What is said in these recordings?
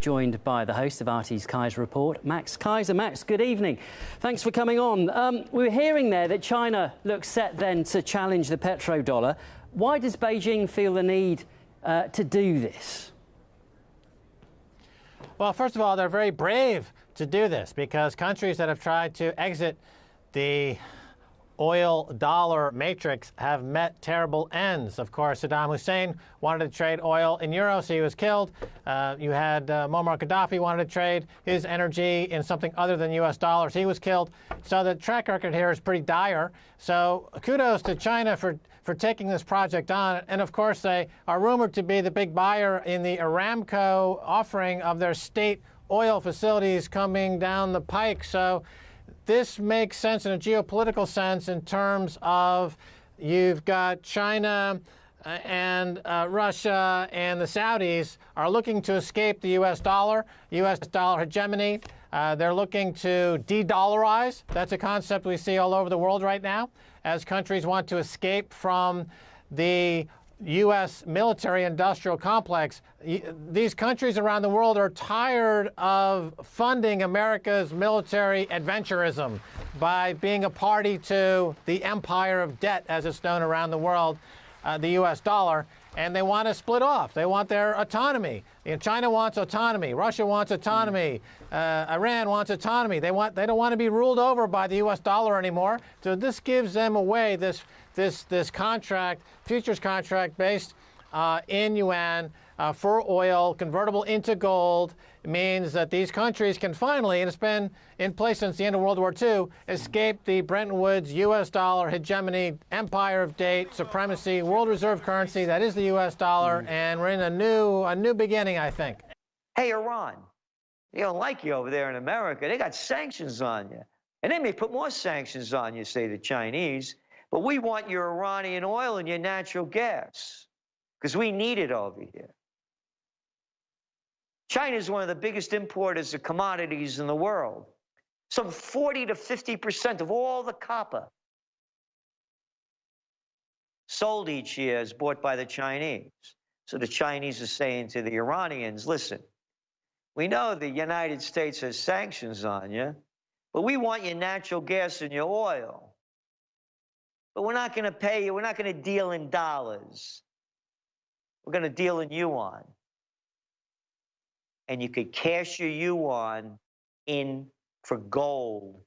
joined by the host of RT's Kaiser Report, Max Kaiser. Max, good evening. Thanks for coming on. We were hearing there that China looks set then to challenge the petrodollar. Why does Beijing feel the need to do this? Well, first of all, they're very brave to do this because countries that have tried to exit the oil-dollar matrix have met terrible ends. Of course, Saddam Hussein wanted to trade oil in euros, so he was killed. You had Muammar Gaddafi wanted to trade his energy in something other than U.S. dollars. He was killed. So the track record here is pretty dire. So kudos to China for taking this project on. And of course, they are rumored to be the big buyer in the Aramco offering of their state oil facilities coming down the pike. So this makes sense in a geopolitical sense in terms of you've got China and Russia and the Saudis are looking to escape the U.S. dollar hegemony. They're looking to de-dollarize. That's a concept we see all over the world right now as countries want to escape from the U.S. military-industrial complex. These countries around the world are tired of funding America's military adventurism by being a party to the empire of debt, as it's known around the world, the U.S. dollar, and they want to split off. They want their autonomy. China wants autonomy. Russia wants autonomy. Iran wants autonomy. They don't want to be ruled over by the U.S. dollar anymore. So this gives them away this contract, futures contract based in yuan for oil, convertible into gold. It means that these countries can finally, and it's been in place since the end of World War II, escape the Bretton Woods U.S. dollar hegemony, empire of date, supremacy, world reserve currency, that is the U.S. dollar, and we're in a new beginning, I think. Hey, Iran, they don't like you over there in America. They got sanctions on you. And they may put more sanctions on you, say the Chinese. But we want your Iranian oil and your natural gas because we need it over here. China is one of the biggest importers of commodities in the world. Some 40 to 50% of all the copper sold each year is bought by the Chinese. So the Chinese are saying to the Iranians, listen, we know the United States has sanctions on you, but we want your natural gas and your oil. But we're not going to pay you. We're not going to deal in dollars. We're going to deal in yuan. And you could cash your yuan in for gold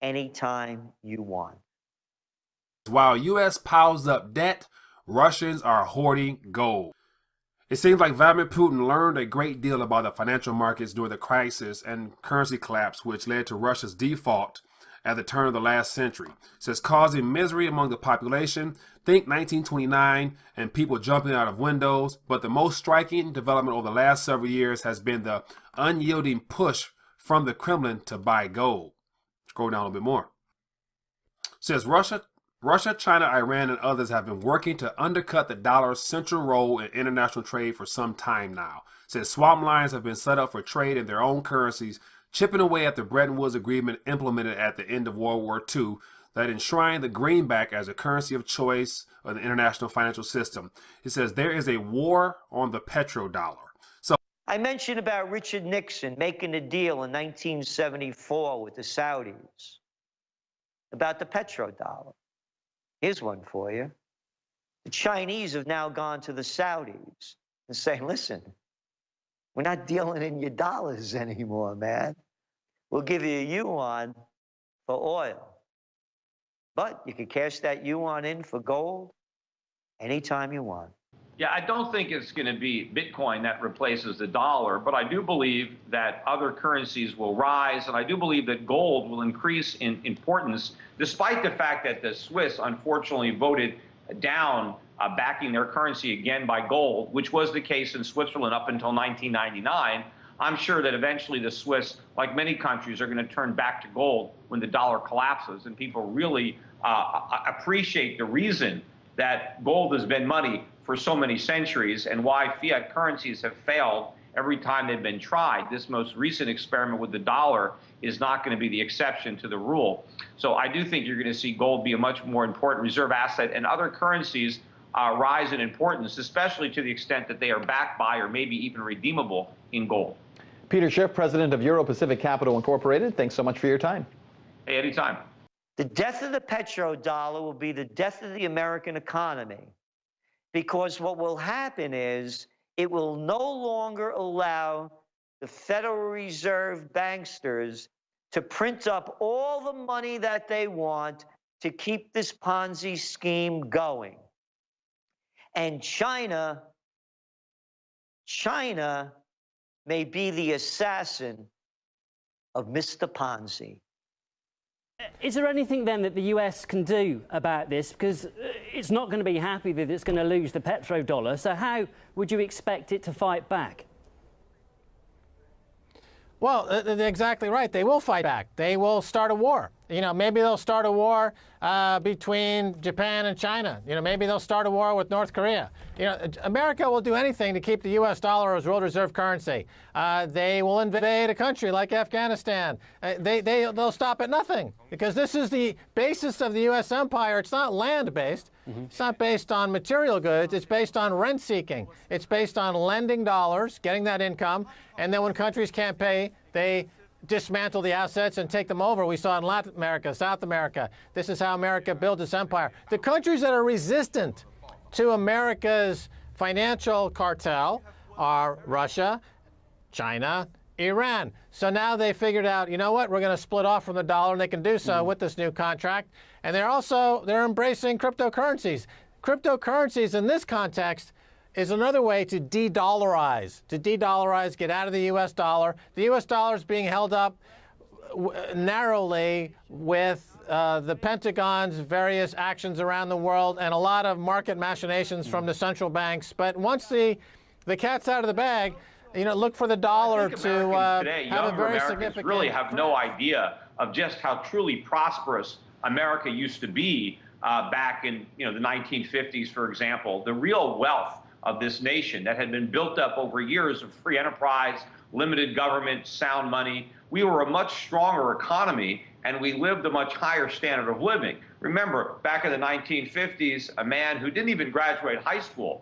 anytime you want. While U.S. piles up debt, Russians are hoarding gold. It seems like Vladimir Putin learned a great deal about the financial markets during the crisis and currency collapse, which led to Russia's default at the turn of the last century. It says causing misery among the population. Think 1929 and people jumping out of windows. But the most striking development over the last several years has been the unyielding push from the Kremlin to buy gold. Scroll down a little bit more. It says Russia, China, Iran, and others have been working to undercut the dollar's central role in international trade for some time now. It says swamp lines have been set up for trade in their own currencies, chipping away at the Bretton Woods Agreement implemented at the end of World War II that enshrined the greenback as a currency of choice of the international financial system. It says there is a war on the petrodollar. So I mentioned about Richard Nixon making a deal in 1974 with the Saudis about the petrodollar. Here's one for you. The Chinese have now gone to the Saudis and saying, listen, we're not dealing in your dollars anymore, man. We'll give you a yuan for oil. But you can cash that yuan in for gold anytime you want. Yeah, I don't think it's going to be Bitcoin that replaces the dollar, but I do believe that other currencies will rise, and I do believe that gold will increase in importance, despite the fact that the Swiss unfortunately voted down backing their currency again by gold, which was the case in Switzerland up until 1999. I'm sure that eventually the Swiss, like many countries, are going to turn back to gold when the dollar collapses, and people really appreciate the reason that gold has been money for so many centuries and why fiat currencies have failed every time they've been tried. This most recent experiment with the dollar is not going to be the exception to the rule. So I do think you're going to see gold be a much more important reserve asset, and other currencies rise in importance, especially to the extent that they are backed by or maybe even redeemable in gold. Peter Schiff, president of Euro-Pacific Capital Incorporated, thanks so much for your time. Hey, anytime. The death of the petrodollar will be the death of the American economy, because what will happen is it will no longer allow the Federal Reserve banksters to print up all the money that they want to keep this Ponzi scheme going. And China may be the assassin of Mr. Ponzi. Is there anything then that the US can do about this? Because it's not going to be happy that it's going to lose the petrodollar. So how would you expect it to fight back? Well, they're exactly right. They will fight back. They will start a war. You know, maybe they'll start a war between Japan and China. You know, maybe they'll start a war with North Korea. You know, America will do anything to keep the U.S. dollar as world reserve currency. They will invade a country like Afghanistan. They'll stop at nothing, because this is the basis of the U.S. empire. It's not land-based. It's not based on material goods. It's based on rent-seeking. It's based on lending dollars, getting that income, and then when countries can't pay, they dismantle the assets and take them over. We saw in Latin America, South America. This is how America built its empire. The countries that are resistant to America's financial cartel are Russia, China, Iran. So now they figured out, you know what, we're going to split off from the dollar, and they can do so with this new contract. And they're embracing cryptocurrencies. Cryptocurrencies in this context is another way to de-dollarize, get out of the U.S. dollar. The U.S. dollar is being held up narrowly with the Pentagon's various actions around the world and a lot of market machinations from the central banks. But once the cat's out of the bag, you know, look for the dollar to today, have a very Americans significant really have no idea of just how truly prosperous America used to be back in, you know, the 1950s, for example. The real wealth of this nation that had been built up over years of free enterprise, limited government, sound money. We were a much stronger economy, and we lived a much higher standard of living. Remember, back in the 1950s, a man who didn't even graduate high school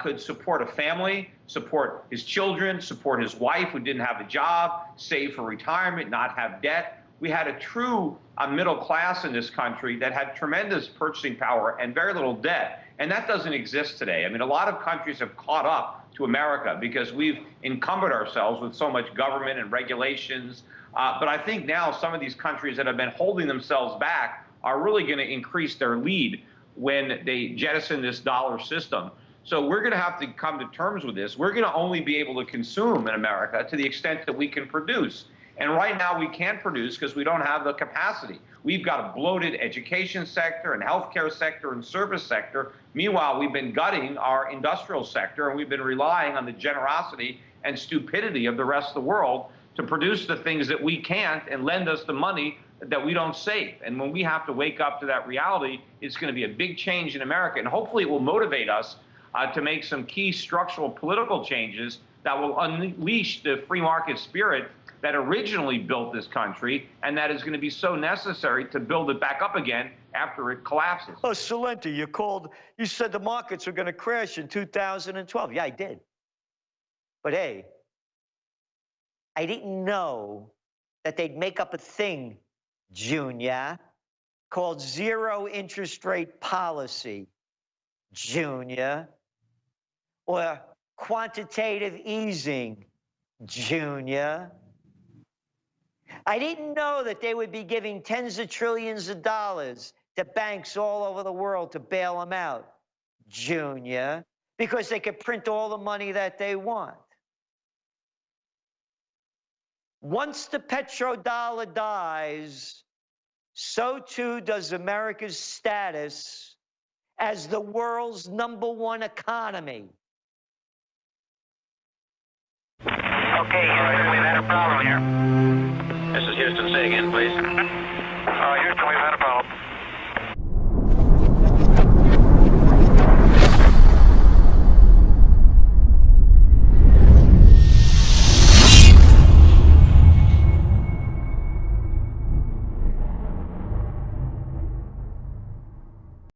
could support a family, support his children, support his wife who didn't have a job, save for retirement, not have debt. We had a true middle class in this country that had tremendous purchasing power and very little debt. And that doesn't exist today. I mean, a lot of countries have caught up to America because we've encumbered ourselves with so much government and regulations. But I think now some of these countries that have been holding themselves back are really going to increase their lead when they jettison this dollar system. So we're going to have to come to terms with this. We're going to only be able to consume in America to the extent that we can produce. And right now we can't produce because we don't have the capacity. We've got a bloated education sector and healthcare sector and service sector. Meanwhile, we've been gutting our industrial sector, and we've been relying on the generosity and stupidity of the rest of the world to produce the things that we can't and lend us the money that we don't save. And when we have to wake up to that reality, it's going to be a big change in America. And hopefully it will motivate us to make some key structural political changes that will unleash the free market spirit that originally built this country, and that is going to be so necessary to build it back up again after it collapses. Oh, Salenti, you said the markets were going to crash in 2012. Yeah, I did. But hey, I didn't know that they'd make up a thing, Junior, called zero interest rate policy, Junior, or quantitative easing, Junior. I didn't know that they would be giving tens of trillions of dollars to banks all over the world to bail them out, Junior, because they could print all the money that they want. Once the petrodollar dies, so too does America's status as the world's #1 economy. Okay, Houston, we've had a problem here. This is Houston. Say again, please.